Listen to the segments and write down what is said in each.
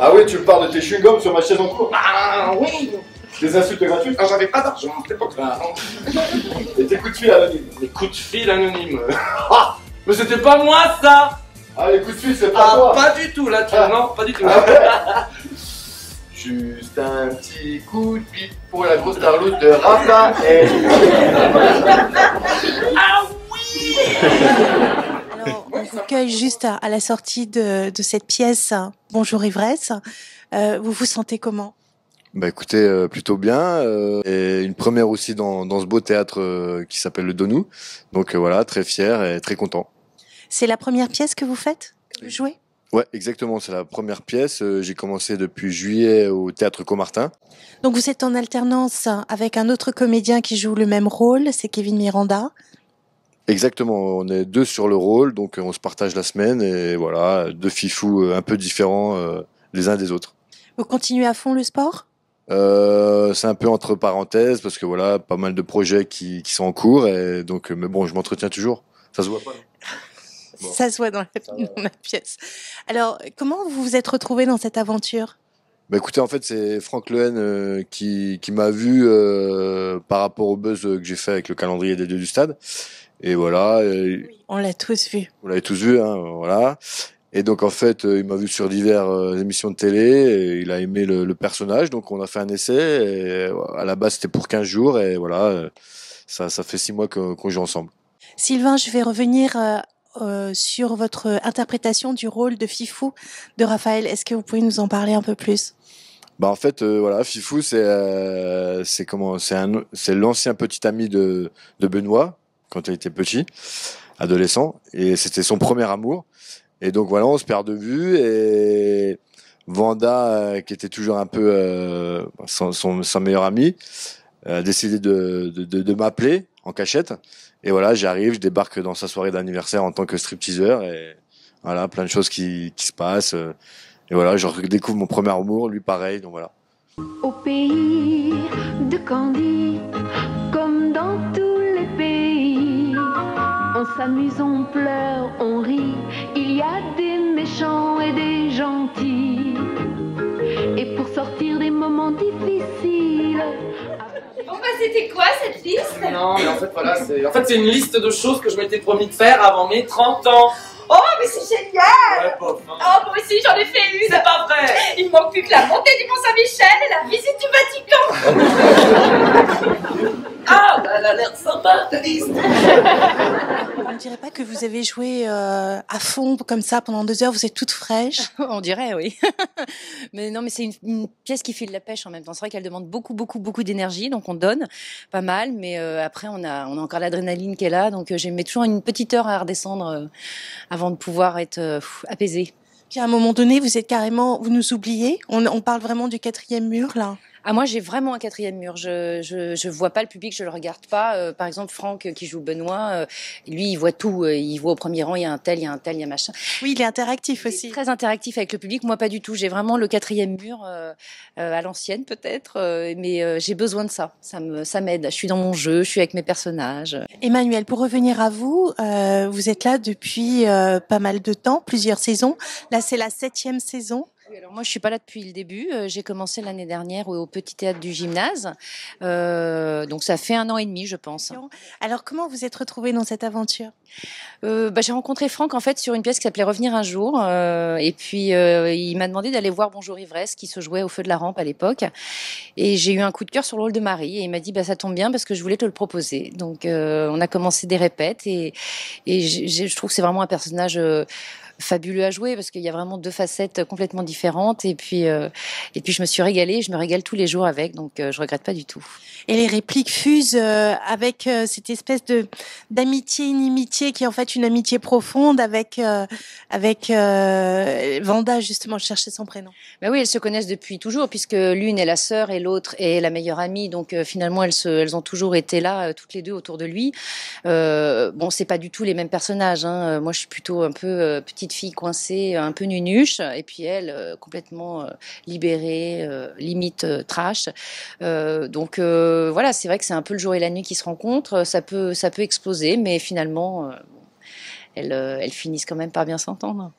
Ah oui, tu me parles de tes chewing-gums sur ma chaise en cours? Ah oui. Des insultes gratuites? Quand j'avais pas d'argent à cette époque-là. Et tes coups de fil anonymes? Les coups de fil anonymes. Ah, mais c'était pas moi ça. Ah, les coups de fil, c'est pas Ah, toi? pas du tout là, tu... non, pas du tout. Ah ouais. Juste un petit coup de pipe pour la grosse tarloute de Raphaël. Ah oui. Alors, on vous cueille juste à la sortie de cette pièce, Bonjour Ivresse. Vous vous sentez comment? Bah écoutez, plutôt bien. Et une première aussi dans ce beau théâtre qui s'appelle le Donou. Donc voilà, très fier et très content. C'est la première pièce que vous faites? Que vous jouez? Ouais, exactement, c'est la première pièce. J'ai commencé depuis juillet au Théâtre Comartin. Donc vous êtes en alternance avec un autre comédien qui joue le même rôle, c'est Kevin Miranda. Exactement, on est deux sur le rôle, donc on se partage la semaine et voilà, deux fifous un peu différents les uns des autres. Vous continuez à fond le sport? C'est un peu entre parenthèses parce que voilà, pas mal de projets qui sont en cours et donc, mais bon, je m'entretiens toujours. Ça se voit pas, non? Bon. Ça se voit dans la pièce. Alors, comment vous vous êtes retrouvé dans cette aventure? Bah écoutez, en fait, c'est Franck Lehen qui m'a vu par rapport au buzz que j'ai fait avec le calendrier des 2 du stade. Et voilà. Oui, on l'a tous vu. Vous l'avez tous vu, hein, voilà. Et donc en fait, il m'a vu sur diverses émissions de télé, et il a aimé le personnage, donc on a fait un essai, et à la base c'était pour 15 jours, et voilà, ça fait 6 mois qu'on joue ensemble. Sylvain, je vais revenir sur votre interprétation du rôle de Fifou de Raphaël. Est-ce que vous pouvez nous en parler un peu plus? Bah en fait, voilà, Fifou, c'est l'ancien petit ami de Benoît, quand il était petit, adolescent, et c'était son premier amour. Et donc voilà, on se perd de vue et Vanda, qui était toujours un peu son meilleur ami, a décidé de m'appeler en cachette. Et voilà, j'arrive, je débarque dans sa soirée d'anniversaire en tant que stripteaseur et voilà, plein de choses qui se passent. Et voilà, je redécouvre mon premier amour, lui pareil, donc voilà. Au pays de Candy, comme dans tous les pays, on s'amuse, on pleure, on rit, il y a des méchants et des gentils. Et pour sortir des moments difficiles... Bon bah c'était quoi cette liste? Non, mais en fait voilà, c'est une liste de choses que je m'étais promis de faire avant mes 30 ans. Oh mais c'est génial! Ouais, pauvre, hein. Oh moi aussi j'en ai fait une! C'est pas vrai! Il me manque plus que la montée du Mont-Saint-Michel et la visite du Vatican! Ah, elle a l'air sympa ta liste! On ne dirait pas que vous avez joué à fond comme ça pendant 2 heures, vous êtes toute fraîche. On dirait, oui. Mais non, mais c'est une pièce qui file la pêche en même temps. C'est vrai qu'elle demande beaucoup d'énergie, donc on donne pas mal, mais après on a encore l'adrénaline qui est là, donc j'ai mis toujours une petite heure à redescendre avant de pouvoir être apaisée. Puis à un moment donné, vous nous oubliez. On parle vraiment du 4e mur là. Ah, moi, j'ai vraiment un 4e mur. Je vois pas le public, je le regarde pas. Par exemple, Franck, qui joue Benoît, lui, il voit tout. Il voit au premier rang, il y a un tel, il y a un tel, il y a machin. Oui, il est interactif aussi. Très interactif avec le public. Moi, pas du tout. J'ai vraiment le 4e mur à l'ancienne, peut-être. Mais j'ai besoin de ça. Ça m'aide. Je suis dans mon jeu, je suis avec mes personnages. Emmanuel, pour revenir à vous, vous êtes là depuis pas mal de temps, plusieurs saisons. Là, c'est la 7e saison. Oui, alors moi, je suis pas là depuis le début. J'ai commencé l'année dernière au Petit Théâtre du Gymnase. Donc, ça fait 1 an et demi, je pense. Alors, comment vous êtes retrouvée dans cette aventure? J'ai rencontré Franck en fait sur une pièce qui s'appelait Revenir un jour, et puis il m'a demandé d'aller voir Bonjour Ivresse qui se jouait au Feu de la Rampe à l'époque, et j'ai eu un coup de cœur sur le rôle de Marie, et il m'a dit ça tombe bien parce que je voulais te le proposer. Donc on a commencé des répètes, et je trouve que c'est vraiment un personnage fabuleux à jouer parce qu'il y a vraiment 2 facettes complètement différentes, et puis je me suis régalée, je me régale tous les jours avec, donc je regrette pas du tout. Et les répliques fusent avec cette espèce d'amitié, inimitié qui est en fait une amitié profonde avec Vanda, justement, je cherchais son prénom. Ben oui, elles se connaissent depuis toujours puisque l'une est la sœur et l'autre est la meilleure amie, donc finalement elles ont toujours été là toutes les deux autour de lui. Bon, c'est pas du tout les mêmes personnages, hein. Moi je suis plutôt un peu petite fille coincée, un peu nunuche, et puis elle complètement libérée, limite trash. Donc voilà, c'est vrai que c'est un peu le jour et la nuit qui se rencontrent, ça peut exploser, mais finalement elles finissent quand même par bien s'entendre.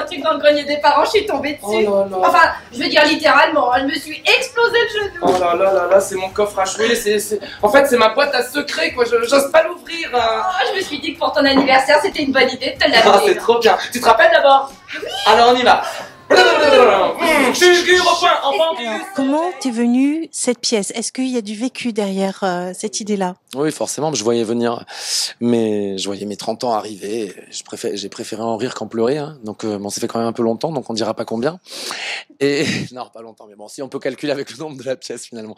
truc dans le grenier des parents, je suis tombée dessus. Oh là là. Enfin, je veux dire littéralement, je me suis explosé le genou. Oh là là là là, c'est mon coffre à jouer, en fait c'est ma boîte à secret quoi, j'ose pas l'ouvrir. Oh, je me suis dit que pour ton anniversaire, c'était une bonne idée de te Ah, l'amener. c'est trop bien. Tu te rappelles d'abord? Alors on y va. Figure au point, enfant. Comment t'es venue cette pièce? Est-ce qu'il y a du vécu derrière cette idée-là? Oui, forcément, je voyais venir, mais je voyais mes 30 ans arriver. J'ai préféré en rire qu'en pleurer, hein. Donc, bon, ça fait quand même un peu longtemps, donc on dira pas combien. Et non, pas longtemps, mais bon, si on peut calculer avec le nombre de la pièce finalement.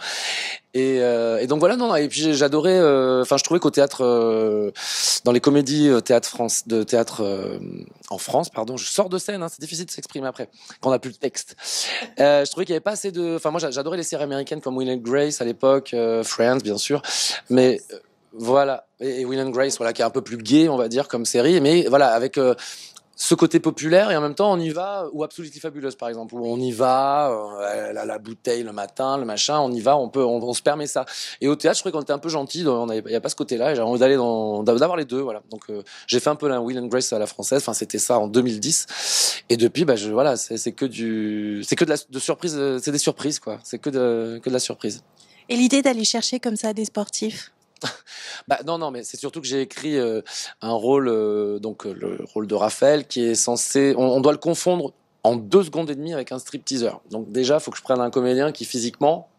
Et donc voilà, non, et puis j'adorais. Enfin, je trouvais qu'au théâtre, dans les comédies de théâtre en France, pardon, je sors de scène, hein, c'est difficile de s'exprimer après quand on n'a plus le texte. Je trouvais qu'il y avait pas assez de. Enfin, moi, j'adorais les séries américaines comme Will and Grace à l'époque, Friends, bien sûr, mais voilà, et Will and Grace, voilà, qui est un peu plus gay, on va dire, comme série, mais voilà, avec ce côté populaire, et en même temps on y va, ou Absolutely Fabulous par exemple, où on y va, la bouteille le matin, le machin, on y va, on se permet ça. Et au théâtre, je trouvais qu'on était un peu gentil, il n'y a pas ce côté-là, et j'avais envie d'aller d'avoir les deux, voilà. Donc j'ai fait un peu la Will and Grace à la française, enfin c'était ça en 2010, et depuis, voilà, c'est que de surprise, c'est des surprises quoi, c'est que de la surprise. Et l'idée d'aller chercher comme ça des sportifs? Non, mais c'est surtout que j'ai écrit un rôle, donc le rôle de Raphaël, qui est censé, on doit le confondre en 2 secondes et demie avec un stripteaseur. Donc déjà, il faut que je prenne un comédien qui physiquement,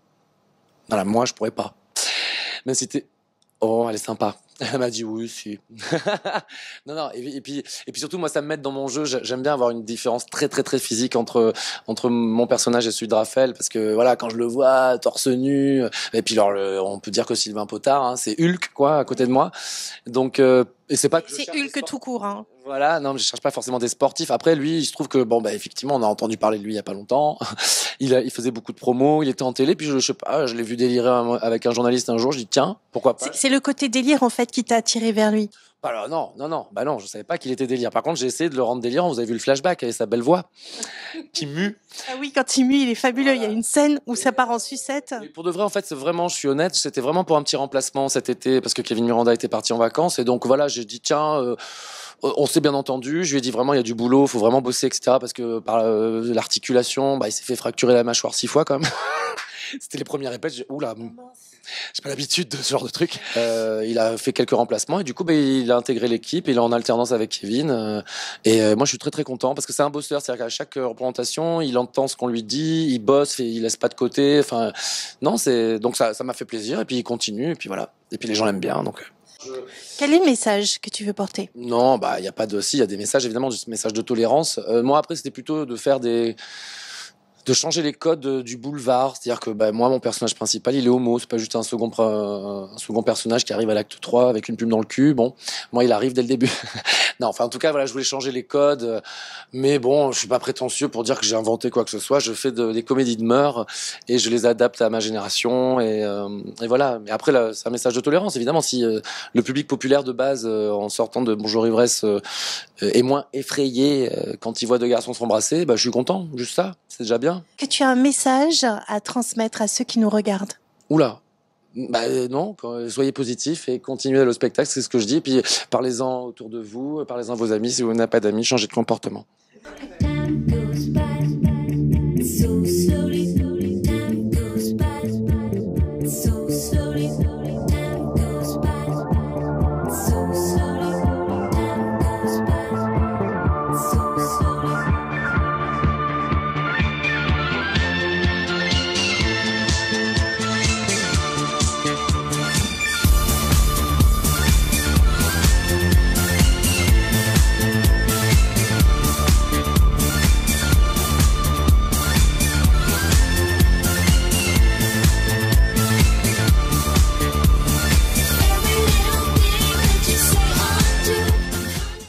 voilà, moi je pourrais pas. Mais c'était, oh, elle est sympa. Elle m'a dit oui, si. Non, et puis surtout, moi, ça me met dans mon jeu. J'aime bien avoir une différence très, très, très physique entre mon personnage et celui de Raphaël, parce que voilà, quand je le vois torse nu, et puis alors, on peut dire que Sylvain Potard, hein, c'est Hulk, quoi, à côté de moi. Donc, et c'est pas que C'est Hulk tout court, hein. Voilà, non, mais je cherche pas forcément des sportifs. Après, lui, il se trouve que, bon, bah, effectivement, on a entendu parler de lui il y a pas longtemps. Il faisait beaucoup de promos, il était en télé, puis je sais pas, je l'ai vu délirer avec un journaliste un jour, je dis, tiens, pourquoi pas? C'est le côté délire, en fait, qui t'a attiré vers lui. Alors non, je savais pas qu'il était délire. Par contre, j'ai essayé de le rendre délirant. Vous avez vu le flashback avec sa belle voix qui mue. Ah oui, quand il mue, il est fabuleux. Il y a une scène où ça part en sucette. Et pour de vrai, en fait, je suis honnête, c'était vraiment pour un petit remplacement cet été parce que Kevin Miranda était parti en vacances, et donc voilà, j'ai dit tiens. On s'est bien entendu, je lui ai dit vraiment il y a du boulot, faut vraiment bosser, etc. Parce que par l'articulation, il s'est fait fracturer la mâchoire 6 fois quand même. C'était les premières répètes, oula, j'ai pas l'habitude de ce genre de truc. Il a fait quelques remplacements et du coup il a intégré l'équipe, il est en alternance avec Kevin, et moi je suis très très content parce que c'est un bosseur, c'est-à-dire qu'à chaque représentation il entend ce qu'on lui dit, il bosse et il laisse pas de côté, enfin non, donc ça m'a fait plaisir, et puis il continue, et puis voilà, et puis les gens l'aiment bien, donc Quel est le message que tu veux porter? non, il y a pas de, si, il y a des messages, évidemment, des messages de tolérance. Moi, après, c'était plutôt de faire de changer les codes du boulevard. C'est-à-dire que, moi, mon personnage principal, il est homo. C'est pas juste un second personnage qui arrive à l'acte 3 avec une plume dans le cul. Bon, moi, il arrive dès le début. Non, enfin, en tout cas, voilà, je voulais changer les codes. Mais bon, je suis pas prétentieux pour dire que j'ai inventé quoi que ce soit. Je fais des comédies de mœurs et je les adapte à ma génération. Et voilà. Mais après, là, c'est un message de tolérance, évidemment. Si le public populaire de base, en sortant de Bonjour Ivresse, est moins effrayé quand il voit 2 garçons s'embrasser, je suis content. Juste ça, c'est déjà bien. Que tu as un message à transmettre à ceux qui nous regardent? Oula. Non, soyez positifs et continuez à aller au spectacle, c'est ce que je dis. Et puis parlez-en autour de vous, parlez-en à vos amis. Si vous n'avez pas d'amis, changez de comportement. Time goes by so slowly.